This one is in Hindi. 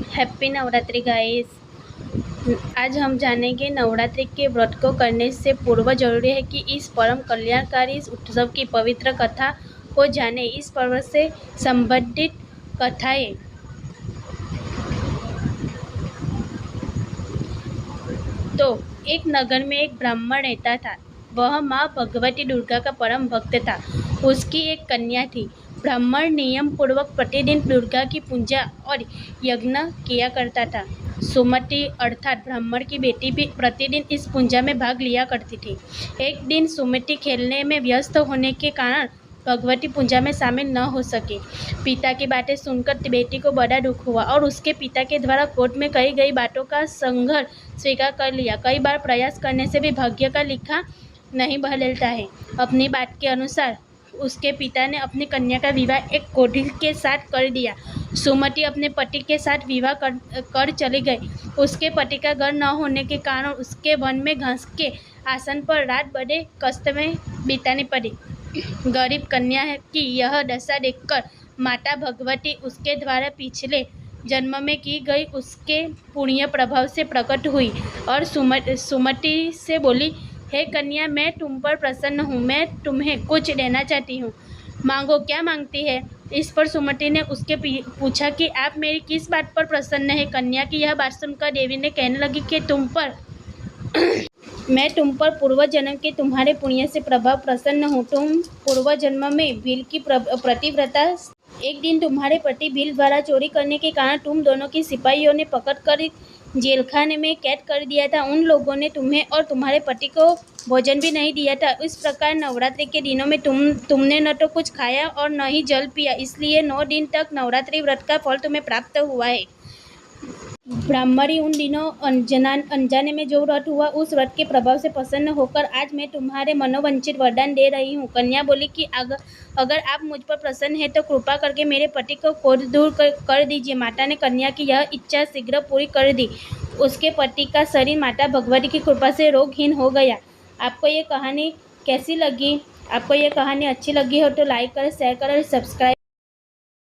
Happy Navratri guys. आज हम जानेंगे नवरात्रि के व्रत को करने से पूर्व जरूरी है कि इस परम कल्याणकारी इस उत्सव की पवित्र कथा को जाने। इस पर्व से संबंधित कथाएं। तो एक नगर में एक ब्राह्मण रहता था। वह माँ भगवती दुर्गा का परम भक्त था। उसकी एक कन्या थी। ब्राह्मण नियम पूर्वक प्रतिदिन दुर्गा की पूजा और यज्ञ किया करता था। सुमति अर्थात ब्राह्मण की बेटी भी प्रतिदिन इस पूजा में भाग लिया करती थी। एक दिन सुमति खेलने में व्यस्त होने के कारण भगवती पूजा में शामिल न हो सके। पिता की बातें सुनकर बेटी को बड़ा दुख हुआ और उसके पिता के द्वारा कोर्ट में कही गई बातों का संघर्ष स्वीकार कर लिया। कई बार प्रयास करने से भी भाग्य का लिखा नहीं बदलता है। अपनी बात के अनुसार उसके पिता ने अपनी कन्या का विवाह एक कोढ़ी के साथ कर दिया। सुमति अपने पति के साथ विवाह कर चली गई। उसके पति का घर न होने के कारण उसके वन में घास के आसन पर रात बड़े कष्ट में बितानी पड़ी। गरीब कन्या की यह दशा देखकर माता भगवती उसके द्वारा पिछले जन्म में की गई उसके पुण्य प्रभाव से प्रकट हुई और सुमति से बोली, हे कन्या, मैं तुम पर प्रसन्न हूँ। मैं तुम्हें कुछ देना चाहती हूँ। मांगो, क्या मांगती है? इस पर सुमति ने उसके पूछा कि आप मेरी किस बात पर प्रसन्न है? कन्या की यह बात सुनकर देवी ने कहने लगी कि मैं तुम पर पूर्व जन्म के तुम्हारे पुण्य से प्रसन्न हूँ। तुम पूर्व जन्म में भील की प्रतिव्रता। एक दिन तुम्हारे पति भील द्वारा चोरी करने के कारण तुम दोनों की सिपाहियों ने पकड़कर जेलखाने में कैद कर दिया था। उन लोगों ने तुम्हें और तुम्हारे पति को भोजन भी नहीं दिया था। इस प्रकार नवरात्रि के दिनों में तुमने न तो कुछ खाया और न ही जल पिया, इसलिए 9 दिन तक नवरात्रि व्रत का फल तुम्हें प्राप्त हुआ है। ब्राह्मणी उन दिनों अनजाने में जो व्रत हुआ, उस व्रत के प्रभाव से प्रसन्न होकर आज मैं तुम्हारे मनोवांछित वरदान दे रही हूँ। कन्या बोली कि अगर आप मुझ पर प्रसन्न हैं तो कृपा करके मेरे पति को क्रोध दूर कर दीजिए। माता ने कन्या की यह इच्छा शीघ्र पूरी कर दी। उसके पति का शरीर माता भगवती की कृपा से रोगहीन हो गया। आपको ये कहानी कैसी लगी? आपको ये कहानी अच्छी लगी हो तो लाइक करें, शेयर करें और सब्सक्राइब